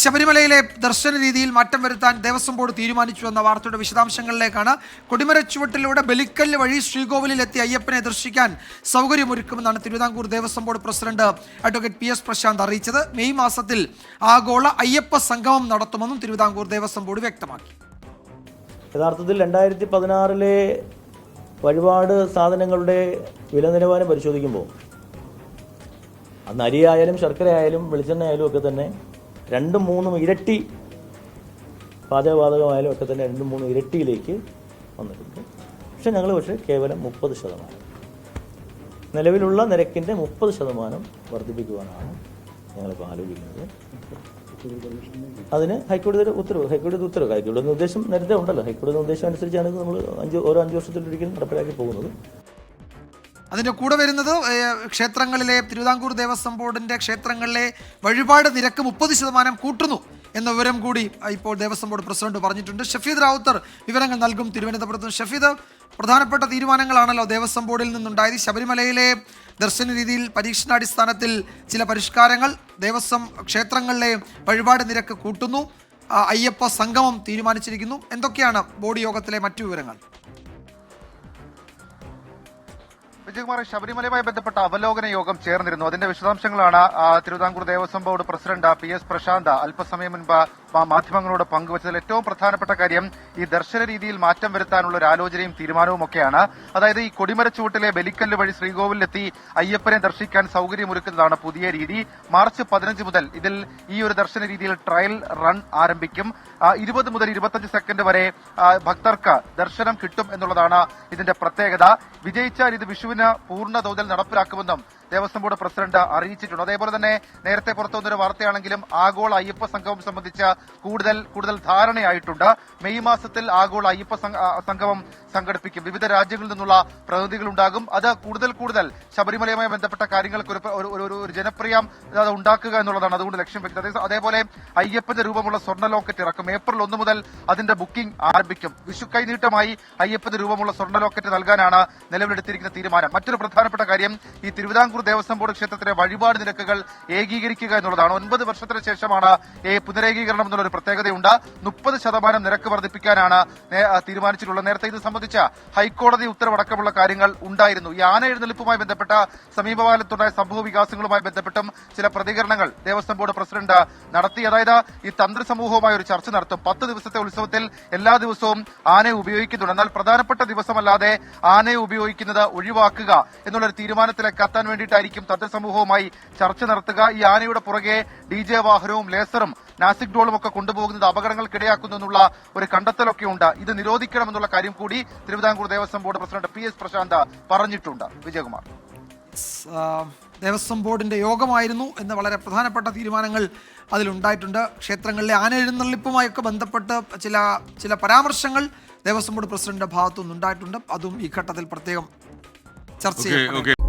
ശബരിമലയിലെ ദർശന രീതിയിൽ മാറ്റം വരുത്താൻ ദേവസ്വം ബോർഡ് തീരുമാനിച്ചു എന്ന വാർത്തയുടെ വിശദാംശങ്ങളിലേക്കാണ്. കൊടിമരച്ചുവട്ടിലൂടെ ബലിക്കല്ല് വഴി ശ്രീകോവിലിൽ എത്തി അയ്യപ്പനെ ദർശിക്കാൻ സൗകര്യമൊരുക്കുമെന്നാണ് Thiruvithamkoor Devaswom board president advocate PS Prashanth അറിയിച്ചത്. മെയ് മാസത്തിൽ ആഗോള അയ്യപ്പ സംഗമം നടത്തുമെന്നും തിരുവിതാംകൂർ ദേവസ്വം ബോർഡ് വ്യക്തമാക്കി. യഥാർത്ഥത്തിൽ 2016 വഴിപാട് സാധനങ്ങളുടെ വില നിലവാരം പരിശോധിക്കുമ്പോൾ അന്ന് അരിയായാലും ശർക്കരയായാലും വെളിച്ചെണ്ണ ആയാലും ഒക്കെ തന്നെ 2-3 ഇരട്ടി, പാചകവാതകമായാലും ഒക്കെ തന്നെ 2-3 ഇരട്ടിയിലേക്ക് വന്നിട്ടുണ്ട്. പക്ഷെ കേവലം 30%, നിലവിലുള്ള നിരക്കിൻ്റെ 30% വർദ്ധിപ്പിക്കുവാനാണ് ഞങ്ങളിപ്പോൾ ആലോചിക്കുന്നത്. അതിന് ഹൈക്കോടതിയുടെ നിർദ്ദേശം നേരത്തെ ഉണ്ടല്ലോ. ഹൈക്കോടതി നിർദ്ദേശം അനുസരിച്ചാണ് നമ്മൾ ഓരോ 5 വർഷത്തിലൊരിക്കലും നടപ്പിലാക്കി പോകുന്നത്. അതിൻ്റെ കൂടെ വരുന്നത് ക്ഷേത്രങ്ങളിലെ തിരുവിതാംകൂർ ദേവസ്വം ബോർഡിൻ്റെ ക്ഷേത്രങ്ങളിലെ വഴിപാട് നിരക്ക് 30% കൂട്ടുന്നു എന്ന വിവരം കൂടി ഇപ്പോൾ ദേവസ്വം ബോർഡ് പ്രസിഡന്റ് പറഞ്ഞിട്ടുണ്ട്. ഷഫീദ് റാവുത്തർ വിവരങ്ങൾ നൽകും തിരുവനന്തപുരത്ത്. ഷഫീദ്, പ്രധാനപ്പെട്ട തീരുമാനങ്ങളാണല്ലോ ദേവസ്വം ബോർഡിൽ നിന്നുണ്ടായത്. ശബരിമലയിലെ ദർശന രീതിയിൽ പരീക്ഷണാടിസ്ഥാനത്തിൽ ചില പരിഷ്കാരങ്ങൾ, ദേവസ്വം ക്ഷേത്രങ്ങളിലെ വഴിപാട് നിരക്ക് കൂട്ടുന്നു, അയ്യപ്പ സംഗമം തീരുമാനിച്ചിരിക്കുന്നു. എന്തൊക്കെയാണ് ബോർഡ് യോഗത്തിലെ മറ്റു വിവരങ്ങൾ? വിജയകുമാർ, ശബരിമലയുമായി ബന്ധപ്പെട്ട അവലോകന യോഗം ചേർന്നിരുന്നു. അതിന്റെ വിശദാംശങ്ങളാണ് Thiruvithamkoor Devaswom board president PS Prashanth അല്പസമയം മുൻപ് മാധ്യമങ്ങളോട് പങ്കുവച്ചതിൽ ഏറ്റവും പ്രധാനപ്പെട്ട കാര്യം ഈ ദർശന രീതിയിൽ മാറ്റം വരുത്താനുള്ള ഒരു ആലോചനയും തീരുമാനവും ഒക്കെയാണ്. അതായത് ഈ കൊടിമരച്ചുവട്ടിലെ ബലിക്കല്ല് വഴി ശ്രീകോവിലെത്തി അയ്യപ്പനെ ദർശിക്കാൻ സൗകര്യമൊരുക്കുന്നതാണ് പുതിയ രീതി. മാർച്ച് 15 മുതൽ ഇതിൽ ഈ ഒരു ദർശന രീതിയിൽ ട്രയൽ റൺ ആരംഭിക്കും. 20 മുതൽ 25 സെക്കൻഡ് വരെ ഭക്തർക്ക് ദർശനം കിട്ടും എന്നുള്ളതാണ് ഇതിന്റെ പ്രത്യേകത. വിജയിച്ചാൽ ഇത് വിഷുവിന് പൂർണ്ണ തോതിൽ നടപ്പിലാക്കുമെന്നും ദേവസ്വം ബോർഡ് പ്രസിഡന്റ് അറിയിച്ചിട്ടുണ്ട്. അതേപോലെ തന്നെ നേരത്തെ പുറത്തുവന്നൊരു വാർത്തയാണെങ്കിലും ആഗോള അയ്യപ്പ സംഗമം സംബന്ധിച്ച് കൂടുതൽ ധാരണയായിട്ടുണ്ട്. മെയ് മാസത്തിൽ ആഗോള അയ്യപ്പ സംഗമം സംഘടിപ്പിക്കും. വിവിധ രാജ്യങ്ങളിൽ നിന്നുള്ള പ്രതിനിധികൾ ഉണ്ടാകും. അത് കൂടുതൽ ശബരിമലയുമായി ബന്ധപ്പെട്ട കാര്യങ്ങൾക്ക് ഒരു ജനപ്രിയം ഉണ്ടാക്കുക എന്നുള്ളതാണ് അതുകൊണ്ട് ലക്ഷ്യം വെക്കുന്നത്. അതേപോലെ അയ്യപ്പന്റെ രൂപമുള്ള സ്വർണ്ണ ലോക്കറ്റ് ഇറക്കും. ഏപ്രിൽ 1 മുതൽ അതിന്റെ ബുക്കിംഗ് ആരംഭിക്കും. വിഷു കൈനീട്ടമായി അയ്യപ്പന്റെ രൂപമുള്ള സ്വർണ്ണ ലോക്കറ്റ് നൽകാനാണ് നിലവിലെടുത്തിരിക്കുന്ന തീരുമാനം. മറ്റൊരു പ്രധാനപ്പെട്ട കാര്യം ഈ തിരുവിതാംകൂർ ദേവസ്വം ബോർഡ് ക്ഷേത്രത്തിലെ വഴിപാട് നിരക്കുകൾ ഏകീകരിക്കുക എന്നുള്ളതാണ്. 9 വർഷത്തിന് ശേഷമാണ് പുനരേകീകരണം എന്നുള്ള ഒരു പ്രത്യേകതയുണ്ട്. 30% നിരക്ക് വർദ്ധിപ്പിക്കാനാണ് തീരുമാനിച്ചിട്ടുള്ളത്. നേരത്തെ ഇത് സംബന്ധിച്ച ഹൈക്കോടതി ഉത്തരവടക്കമുള്ള കാര്യങ്ങൾ ഉണ്ടായിരുന്നു. ഈ ആന എഴുന്നള്ളിപ്പുമായി ബന്ധപ്പെട്ട സമീപകാലത്തുണ്ടായ സംഭവ വികാസങ്ങളുമായി ബന്ധപ്പെട്ടും ചില പ്രതികരണങ്ങൾ ദേവസ്വം ബോർഡ് പ്രസിഡന്റ് നടത്തി. അതായത് ഈ തന്ത്രി സമൂഹവുമായി ഒരു ചർച്ച നടത്തും. 10 ദിവസത്തെ ഉത്സവത്തിൽ എല്ലാ ദിവസവും ആനയെ ഉപയോഗിക്കുന്നുണ്ട്. എന്നാൽ പ്രധാനപ്പെട്ട ദിവസമല്ലാതെ ആനയെ ഉപയോഗിക്കുന്നത് ഒഴിവാക്കുക എന്നുള്ളൊരു തീരുമാനത്തിലേക്ക് എത്താൻ വേണ്ടിയിട്ടായിരിക്കും തന്ത്രി സമൂഹവുമായി ചർച്ച നടത്തുക. ഈ ആനയുടെ പുറകെ DJ വാഹനവും ലേസറും നാസിക് ഡോളും ഒക്കെ കൊണ്ടുപോകുന്നത് അപകടങ്ങൾക്കിടയാക്കുന്നു എന്നുള്ള ഒരു കണ്ടെത്തലൊക്കെ ഉണ്ട്. ഇത് നിരോധിക്കണമെന്നുള്ള കാര്യം കൂടി Thiruvithamkoor Devaswom board president PS Prashanth പറഞ്ഞിട്ടുണ്ട്. വിജയകുമാർ, ദേവസ്വം ബോർഡിന്റെ യോഗമായിരുന്നു എന്ന് വളരെ പ്രധാനപ്പെട്ട തീരുമാനങ്ങൾ അതിലുണ്ടായിട്ടുണ്ട്. ക്ഷേത്രങ്ങളിലെ ആന എഴുന്നള്ളിപ്പുമായൊക്കെ ബന്ധപ്പെട്ട് ചില പരാമർശങ്ങൾ ദേവസ്വം ബോർഡ് പ്രസിഡന്റിന്റെ ഭാഗത്തുനിന്നുണ്ടായിട്ടുണ്ട്. അതും ഈ ഘട്ടത്തിൽ പ്രത്യേകം ചർച്ച ചെയ്യപ്പെടും.